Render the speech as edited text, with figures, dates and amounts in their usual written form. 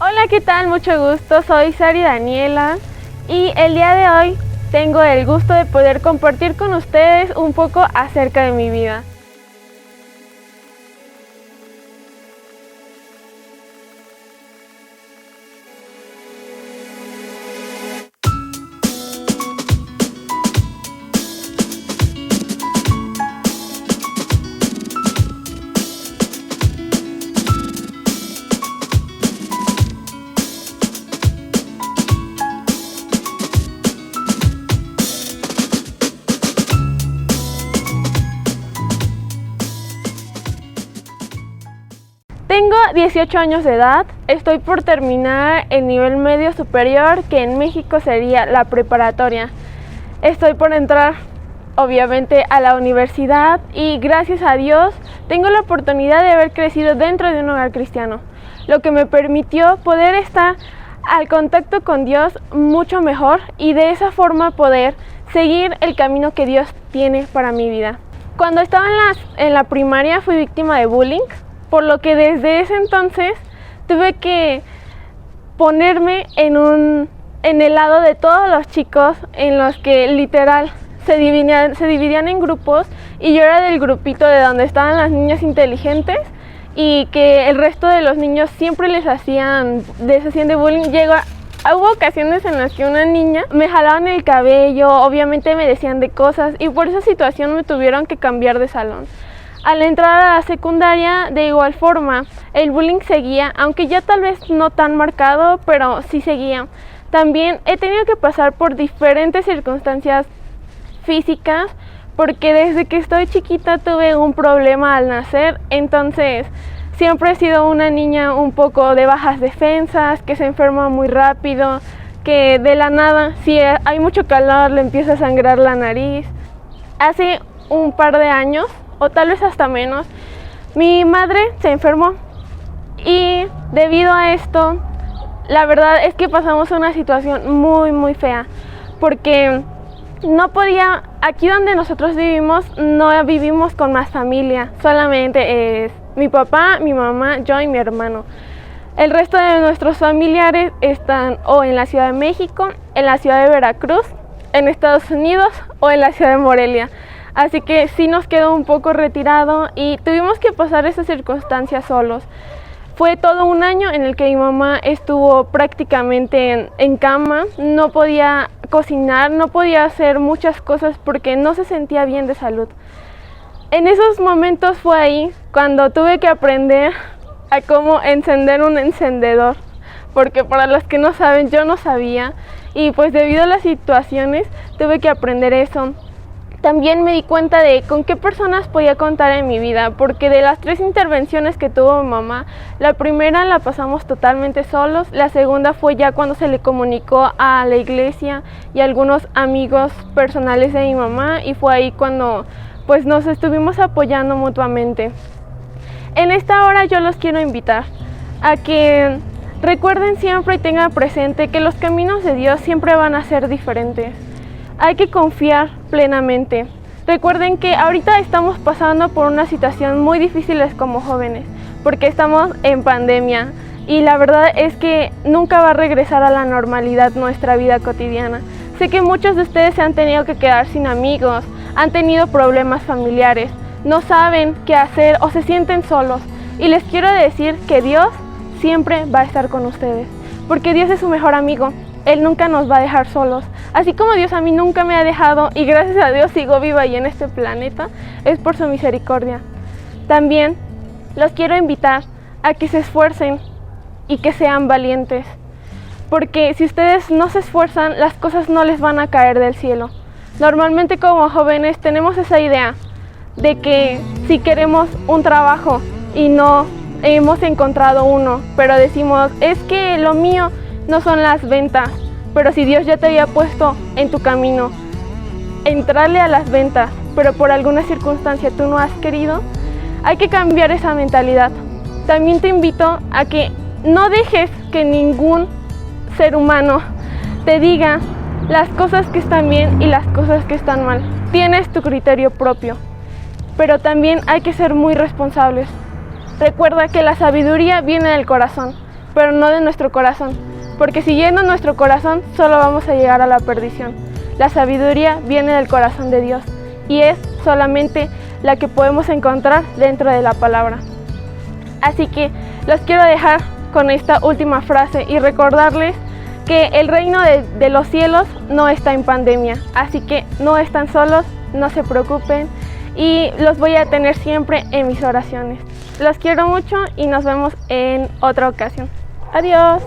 Hola, ¿qué tal? Mucho gusto, soy Sari Daniela y el día de hoy tengo el gusto de poder compartir con ustedes un poco acerca de mi vida. Tengo 18 años de edad, estoy por terminar el nivel medio superior, que en México sería la preparatoria. Estoy por entrar, obviamente, a la universidad y gracias a Dios tengo la oportunidad de haber crecido dentro de un hogar cristiano, lo que me permitió poder estar al contacto con Dios mucho mejor y de esa forma poder seguir el camino que Dios tiene para mi vida. Cuando estaba en la primaria fui víctima de bullying, por lo que desde ese entonces tuve que ponerme en el lado de todos los chicos en los que literal se dividían en grupos y yo era del grupito de donde estaban las niñas inteligentes y que el resto de los niños siempre les hacían de bullying. Hubo ocasiones en las que una niña me jalaban el cabello, obviamente me decían de cosas y por esa situación me tuvieron que cambiar de salón. Al entrar a la secundaria, de igual forma, el bullying seguía, aunque ya tal vez no tan marcado, pero sí seguía. También he tenido que pasar por diferentes circunstancias físicas, porque desde que estoy chiquita tuve un problema al nacer, entonces siempre he sido una niña un poco de bajas defensas, que se enferma muy rápido, que de la nada, si hay mucho calor, le empieza a sangrar la nariz. Hace un par de años, o tal vez hasta menos, mi madre se enfermó y debido a esto, la verdad es que pasamos una situación muy fea, porque no podía, aquí donde nosotros vivimos, no vivimos con más familia, solamente es mi papá, mi mamá, yo y mi hermano. El resto de nuestros familiares están o en la Ciudad de México, en la Ciudad de Veracruz, en Estados Unidos o en la Ciudad de Morelia. Así que sí nos quedó un poco retirado y tuvimos que pasar esas circunstancias solos. Fue todo un año en el que mi mamá estuvo prácticamente en cama, no podía cocinar, no podía hacer muchas cosas porque no se sentía bien de salud. En esos momentos fue ahí cuando tuve que aprender a cómo encender un encendedor, porque para los que no saben, yo no sabía y pues debido a las situaciones tuve que aprender eso. También me di cuenta de con qué personas podía contar en mi vida, porque de las 3 intervenciones que tuvo mi mamá, la primera la pasamos totalmente solos, la segunda fue ya cuando se le comunicó a la iglesia y a algunos amigos personales de mi mamá y fue ahí cuando pues nos estuvimos apoyando mutuamente. En esta hora yo los quiero invitar a que recuerden siempre y tengan presente que los caminos de Dios siempre van a ser diferentes. Hay que confiar plenamente. Recuerden que ahorita estamos pasando por una situación muy difícil como jóvenes, porque estamos en pandemia y la verdad es que nunca va a regresar a la normalidad nuestra vida cotidiana. Sé que muchos de ustedes se han tenido que quedar sin amigos, han tenido problemas familiares, no saben qué hacer o se sienten solos. Y les quiero decir que Dios siempre va a estar con ustedes, porque Dios es su mejor amigo. Él nunca nos va a dejar solos. Así como Dios a mí nunca me ha dejado y gracias a Dios sigo viva y en este planeta, es por su misericordia. También los quiero invitar a que se esfuercen y que sean valientes. Porque si ustedes no se esfuerzan, las cosas no les van a caer del cielo. Normalmente como jóvenes tenemos esa idea de que si queremos un trabajo y no hemos encontrado uno, pero decimos, es que lo mío no son las ventas, pero si Dios ya te había puesto en tu camino, entrarle a las ventas, pero por alguna circunstancia tú no has querido, hay que cambiar esa mentalidad. También te invito a que no dejes que ningún ser humano te diga las cosas que están bien y las cosas que están mal. Tienes tu criterio propio, pero también hay que ser muy responsables. Recuerda que la sabiduría viene del corazón. pero no de nuestro corazón, porque siguiendo nuestro corazón solo vamos a llegar a la perdición. La sabiduría viene del corazón de Dios y es solamente la que podemos encontrar dentro de la palabra. Así que los quiero dejar con esta última frase y recordarles que el reino de los cielos no está en pandemia, así que no están solos, no se preocupen y los voy a tener siempre en mis oraciones. Los quiero mucho y nos vemos en otra ocasión. Adiós.